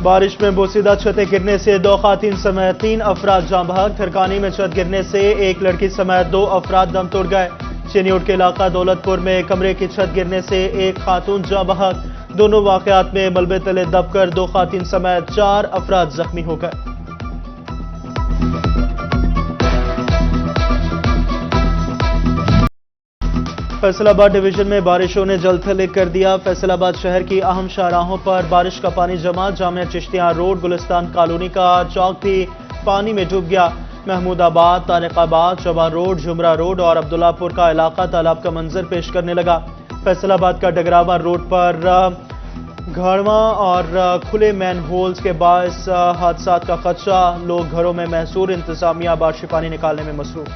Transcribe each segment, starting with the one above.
بارش میں بوسیدہ چھتیں گرنے سے 2 خواتین سمیت 3 افراد جاں بحق۔ تھرکانی میں چھت گرنے سے 1 لڑکی سمیت 2 افراد دم توڑ گئے۔ چینیوٹ کے علاقہ دولت پور میں کمرے کی چھت گرنے سے 1 خاتون جاں بحق۔ دونوں واقعات میں ملبے تلے دب کر 2 خواتین سمیت 4 افراد زخمی ہو گئے۔ فیصل آباد ڈویژن میں بارشوں نے جل تھل کر دیا۔ فیصل آباد شہر کی اہم شاہراہوں پر بارش کا پانی جمع۔ جامعہ چشتیاں روڈ، گلستان کالونی کا چوک بھی پانی میں ڈوب گیا۔ محمود آباد، طارق آباد، چوبان روڈ، جمرہ روڈ اور عبداللہ پور کا علاقہ تالاب کا منظر پیش کرنے لگا۔ فیصل آباد کا ڈگراوا روڈ پر گھاڑواں اور کھلے مین ہولز کے باعث حادثات کا خدشہ۔ لوگ گھروں میں محصور، انتظامیہ بارشی پانی نکالنے میں مصروف۔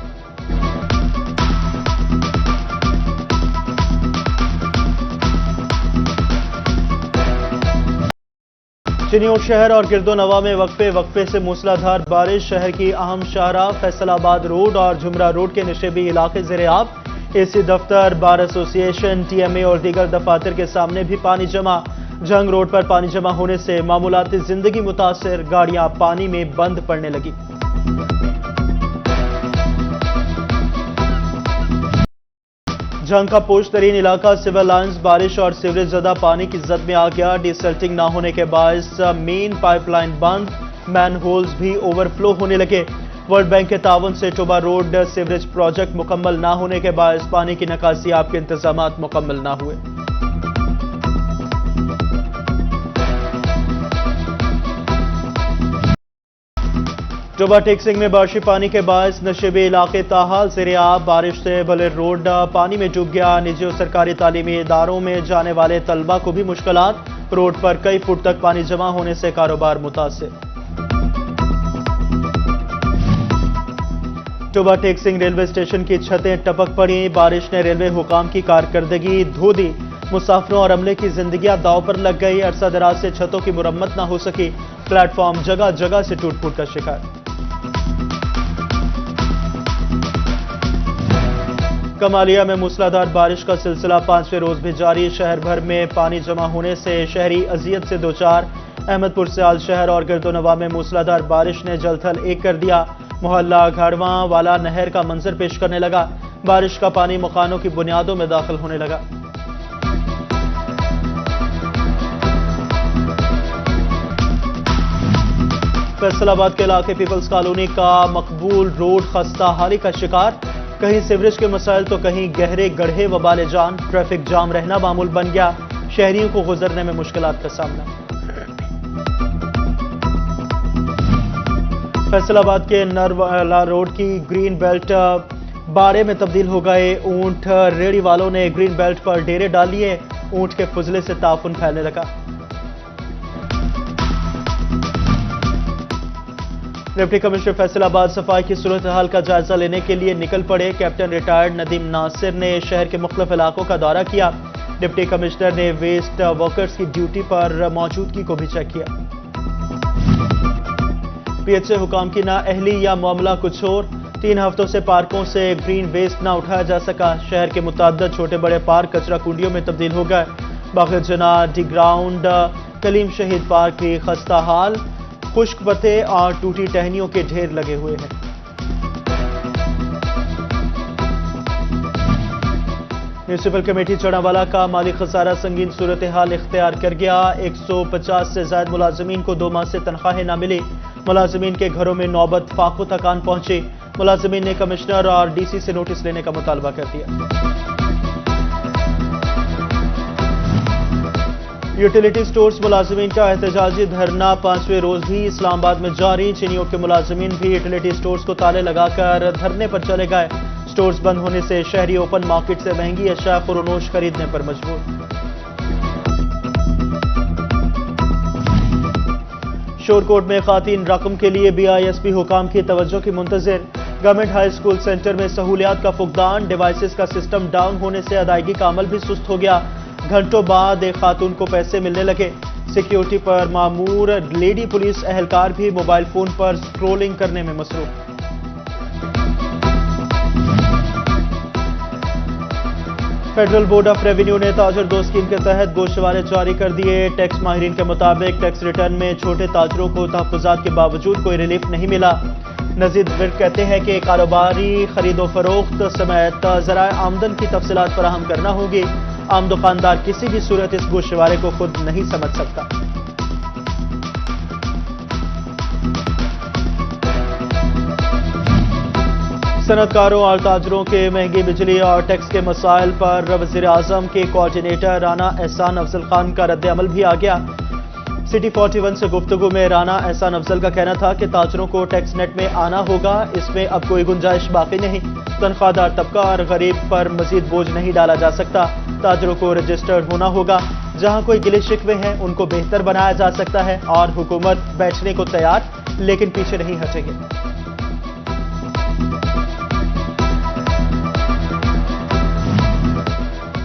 چینیوٹ شہر اور گرد و نواح میں وقفے سے موسلا دھار بارش۔ شہر کی اہم شاہراہ فیصل آباد روڈ اور جمرہ روڈ کے نشیبی علاقے زیر آب۔ اے سی دفتر، بار ایسوسی ایشن، ٹی ایم اے اور دیگر دفاتر کے سامنے بھی پانی جمع۔ جنگ روڈ پر پانی جمع ہونے سے معمولاتی زندگی متاثر، گاڑیاں پانی میں بند پڑنے لگی۔ جنگ کا پوش ترین علاقہ سول لائنز بارش اور سیوریج زدہ پانی کی زد میں آ گیا۔ ڈی سلٹنگ نہ ہونے کے باعث مین پائپ لائن بند، مین ہولز بھی اوور فلو ہونے لگے۔ ورلڈ بینک کے تعاون سے ٹوبا روڈ سیوریج پروجیکٹ مکمل نہ ہونے کے باعث پانی کی نکاسی آپ کے انتظامات مکمل نہ ہوئے۔ ٹوبا ٹیکسنگ میں بارشی پانی کے باعث نشیبی علاقے تاحال زیر آب۔ بارش سے بلر روڈ پانی میں ڈوب گیا۔ نجی اور سرکاری تعلیمی اداروں میں جانے والے طلبہ کو بھی مشکلات۔ روڈ پر کئی فٹ تک پانی جمع ہونے سے کاروبار متاثر۔ ٹوبا ٹیکسنگ ریلوے اسٹیشن کی چھتیں ٹپک پڑیں۔ بارش نے ریلوے حکام کی کارکردگی دھو دی۔ مسافروں اور عملے کی زندگیاں داؤ پر لگ گئی۔ عرصہ دراز سے چھتوں کی مرمت نہ ہو سکی۔ پلیٹ فارم جگہ جگہ سے ٹوٹ پھوٹ کا شکار۔ کمالیہ میں موسلادھار بارش کا سلسلہ 5ویں روز بھی جاری۔ شہر بھر میں پانی جمع ہونے سے شہری اذیت سے دوچار۔ احمد پور سیال شہر اور گرد و نواح میں موسلادھار بارش نے جل تھل ایک کر دیا۔ محلہ گھاڑواں والا نہر کا منظر پیش کرنے لگا۔ بارش کا پانی مکانوں کی بنیادوں میں داخل ہونے لگا۔ فیصل آباد کے علاقے پیپلز کالونی کا مقبول روڈ خستہ حالی کا شکار۔ کہیں سیوریج کے مسائل تو کہیں گہرے گڑھے وبال جان۔ ٹریفک جام رہنا معمول بن گیا۔ شہریوں کو گزرنے میں مشکلات کا سامنا۔ فیصل آباد کے نروالا روڈ کی گرین بیلٹ باڑے میں تبدیل ہو گئے۔ اونٹ ریڑھی والوں نے گرین بیلٹ پر ڈیرے ڈال لیے۔ اونٹ کے فضلے سے تعفن پھیلنے لگا۔ ڈپٹی کمشنر فیصل آباد صفائی کی صورتحال کا جائزہ لینے کے لیے نکل پڑے۔ کیپٹن ریٹائرڈ ندیم ناصر نے شہر کے مختلف علاقوں کا دورہ کیا۔ ڈپٹی کمشنر نے ویسٹ ورکرز کی ڈیوٹی پر موجودگی کو بھی چیک کیا۔ پی ایچ اے حکام کی نااہلی یا معاملہ کچھ اور۔ 3 ہفتوں سے پارکوں سے گرین ویسٹ نہ اٹھایا جا سکا۔ شہر کے متعدد چھوٹے بڑے پارک کچرا کنڈیوں میں تبدیل ہو گئے۔ باغ جناح، ڈی گراؤنڈ، کلیم شہید پارک بھی خستہ حال۔ خشک پتے اور ٹوٹی ٹہنیوں کے ڈھیر لگے ہوئے ہیں۔ میونسپل کمیٹی چڑھاوالا کا مالی خسارہ سنگین صورتحال اختیار کر گیا۔ 150 سے زائد ملازمین کو 2 ماہ سے تنخواہیں نہ ملی۔ ملازمین کے گھروں میں نوبت فاقوں تک آن پہنچی۔ ملازمین نے کمشنر اور ڈی سی سے نوٹس لینے کا مطالبہ کر دیا۔ یوٹیلیٹی سٹورز ملازمین کا احتجاجی دھرنا 5ویں روز بھی اسلام آباد میں جاری۔ چینیوٹ کے ملازمین بھی یوٹیلیٹی سٹورز کو تالے لگا کر دھرنے پر چلے گئے۔ سٹورز بند ہونے سے شہری اوپن مارکیٹ سے مہنگی اشیاء فروخت خریدنے پر مجبور۔ شورکوٹ میں خواتین رقم کے لیے بی آئی ایس پی حکام کی توجہ کی منتظر۔ گورنمنٹ ہائی اسکول سینٹر میں سہولیات کا فقدان۔ ڈیوائسز کا سسٹم ڈاؤن ہونے سے ادائیگی کا عمل بھی سست ہو گیا۔ گھنٹوں بعد ایک خاتون کو پیسے ملنے لگے۔ سیکیورٹی پر مامور لیڈی پولیس اہلکار بھی موبائل فون پر سکرولنگ کرنے میں مصروف۔ फेडरल बोर्ड ऑफ रेवेन्यू ने ताजर दो स्कीम के तहत गोशवारे जारी कर दिए। टैक्स माहिरीन के मुताबिक टैक्स रिटर्न में छोटे ताजरों को तहफ्फुज़ात के बावजूद कोई रिलीफ नहीं मिला। नजीर विर्क कहते हैं कि कारोबारी खरीदो फरोख्त समेत ज़राए आमदन की तफसीलात फराहम करना होगी। आम दुकानदार किसी भी सूरत इस गोशवारे को खुद नहीं समझ सकता। सनतकारों और ताजरों के महंगी बिजली और टैक्स के मसाइल पर वज़ीर आज़म के कोऑर्डिनेटर राना एहसान अफजल खान का रद्द अमल भी आ गया। सिटी 41 से गुफ्तगू में राना एहसान अफजल का कहना था कि ताजरों को टैक्स नेट में आना होगा, इसमें अब कोई गुंजाइश बाकी नहीं। तनख्वाहदार तबका और गरीब पर मजीद बोझ नहीं डाला जा सकता। ताजरों को रजिस्टर्ड होना होगा। जहां कोई गिले शिकवे हैं उनको बेहतर बनाया जा सकता है और हुकूमत बैठने को तैयार, लेकिन पीछे नहीं हटेगी।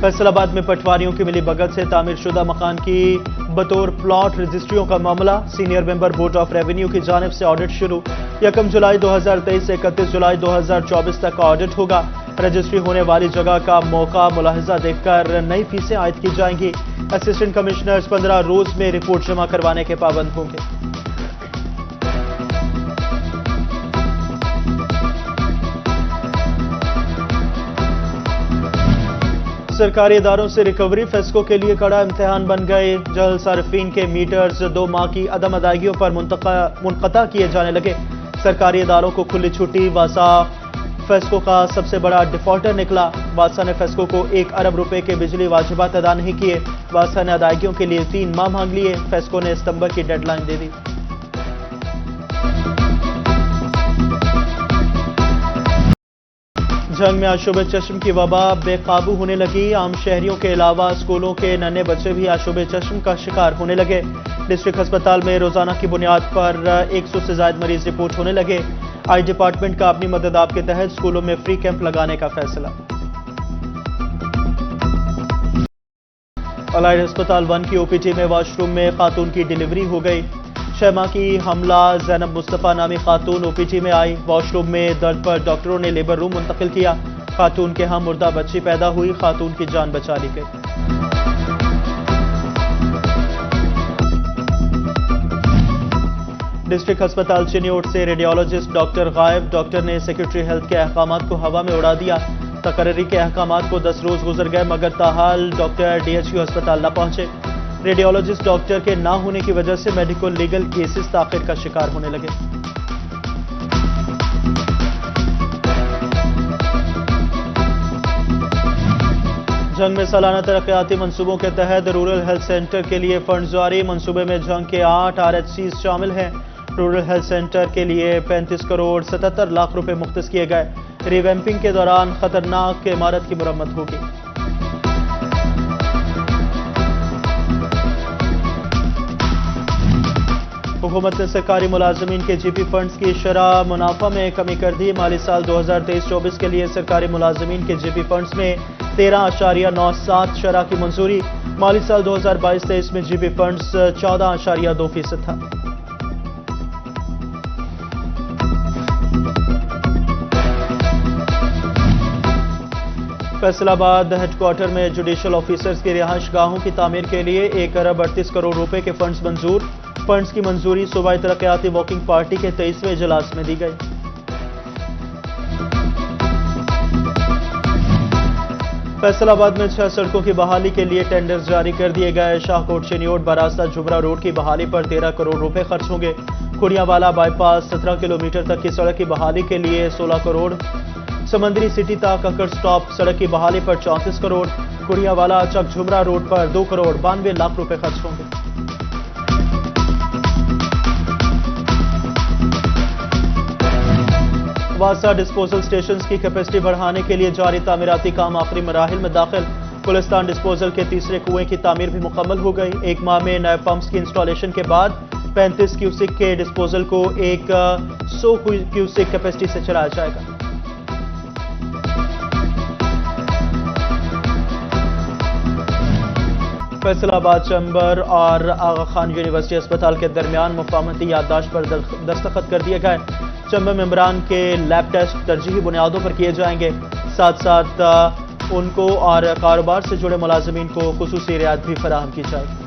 फैसलाबाद में पटवारियों की मिली भगत से तामीर शुदा मकान की बतौर प्लॉट रजिस्ट्रियों का मामला। Senior member board of revenue की जानिब से ऑडिट शुरू। 1 जुलाई 2023 से 31 जुलाई 2024 तक का ऑडिट होगा। रजिस्ट्री होने वाली जगह का मौका मुलाहिजा देखकर नई फीसें आयद की जाएंगी। असिस्टेंट कमिश्नर्स 15 रोज में रिपोर्ट जमा करवाने के पाबंद होंगे। सरकारी इदारों से रिकवरी फेस्को के लिए कड़ा इम्तिहान बन गए। जल सार्फिन के मीटर्स 2 माह की अदम अदायगियों पर मुनक़ता किए जाने लगे। सरकारी इदारों को खुली छुट्टी। वासा फेस्को का सबसे बड़ा डिफॉल्टर निकला। वासा ने फेस्को को 1 अरब रुपए के बिजली वाजिबात अदा नहीं किए। वासा ने अदायगियों के लिए 3 माह मांग लिए। फेस्को ने सितंबर की डेडलाइन दे दी। जंग में आशुब चश्म की वबा बेकाबू होने लगी। आम शहरियों के अलावा स्कूलों के नन्हे बच्चे भी आशुब चश्म का शिकार होने लगे। डिस्ट्रिक्ट अस्पताल में रोजाना की बुनियाद पर 100 से ज्यादा मरीज रिपोर्ट होने लगे। आई डिपार्टमेंट का अपनी मदद आप के तहत स्कूलों में फ्री कैंप लगाने का फैसला। अलाइड अस्पताल 1 की ओपीडी में वॉशरूम में खातून की डिलीवरी हो गई। 6 माह की हमला ज़ैनब मुस्तफ़ा नामी खातून ओपीडी में आई। वॉशरूम में दर्द पर डॉक्टरों ने लेबर रूम मुंतकिल किया। खातून के यहाँ मुर्दा बच्ची पैदा हुई। खातून की जान बचा ली गई। डिस्ट्रिक्ट अस्पताल चिन्योट से रेडियोलॉजिस्ट डॉक्टर गायब। डॉक्टर ने सेक्रेटरी हेल्थ के अहकामात को हवा में उड़ा दिया। तकर्री के अहकामात को 10 रोज गुजर गए मगर ताहाल डॉक्टर DHQ अस्पताल न पहुंचे। रेडियोलॉजिस्ट डॉक्टर के ना होने की वजह से मेडिकल लीगल केसेस ताखिर का शिकार होने लगे। जंग में सालाना तरक्याती मंसूबों के तहत रूरल हेल्थ सेंटर के लिए फंड जारी। मंसूबे में जंग के 8 RHCs शामिल हैं। रूरल हेल्थ सेंटर के लिए 35 करोड़ 77 लाख रुपए मुख्तस किए गए। रिवैम्पिंग के दौरान खतरनाक इमारत की मुरम्मत होगी। हुकूमत ने सरकारी मुलाजमीन के GP फंड्स की शरह मुनाफा में कमी कर दी। माली साल 2023-24 के लिए सरकारी मुलाजमीन के GP फंड्स में 13.97 शरह की मंजूरी। माली साल 2022-23 में GP फंड्स 14.2% था। फैसलाबाद हेडक्वार्टर में जुडिशल ऑफिसर्स की रिहाइश गाहों की तामीर के लिए 1 अरब 38 करोड़ रुपए के फंड्स मंजूर। फंड्स की मंजूरी सूबाई तरक्याती वर्किंग पार्टी के 23वें इजलास में दी गई। फैसलाबाद में 6 सड़कों की बहाली के लिए टेंडर्स जारी कर दिए गए। शाहकोट चिन्योट बरास्ता जुबरा रोड की बहाली पर 13 करोड़ रुपए खर्च होंगे। खुड़ियावाला बाईपास 17 किलोमीटर तक की सड़क की बहाली के लिए 16 करोड़। समंदरी सिटी तक अकर स्टॉप सड़क की बहाली पर 34 करोड़। खुड़ियावाला चक झुमरा रोड पर 2 करोड़ 92 लाख रुपए खर्च होंगे। वासा डिस्पोजल स्टेशन की कैपेसिटी बढ़ाने के लिए जारी तामीराती काम आखिरी मराहिल में दाखिल। गुलिस्तान डिस्पोजल के 3रे कुएं की तामीर भी मुकम्मल हो गई। 1 माह में नए पंप्स की इंस्टॉलेशन के बाद 35 क्यूसिक के डिस्पोजल को 100 क्यूसिक कैपेसिटी से चलाया जाएगा। फैसलाबाद चैम्बर और आगा खान यूनिवर्सिटी अस्पताल के दरमियान मुफाहमती याददाश्त पर दस्तखत कर दिए गए। चैम्बर मेंबरान के लैब टेस्ट तरजीही बुनियादों पर किए जाएंगे। साथ साथ ان کو اور کاروبار سے جڑے ملازمین کو خصوصی رعایت بھی فراہم کی جائے۔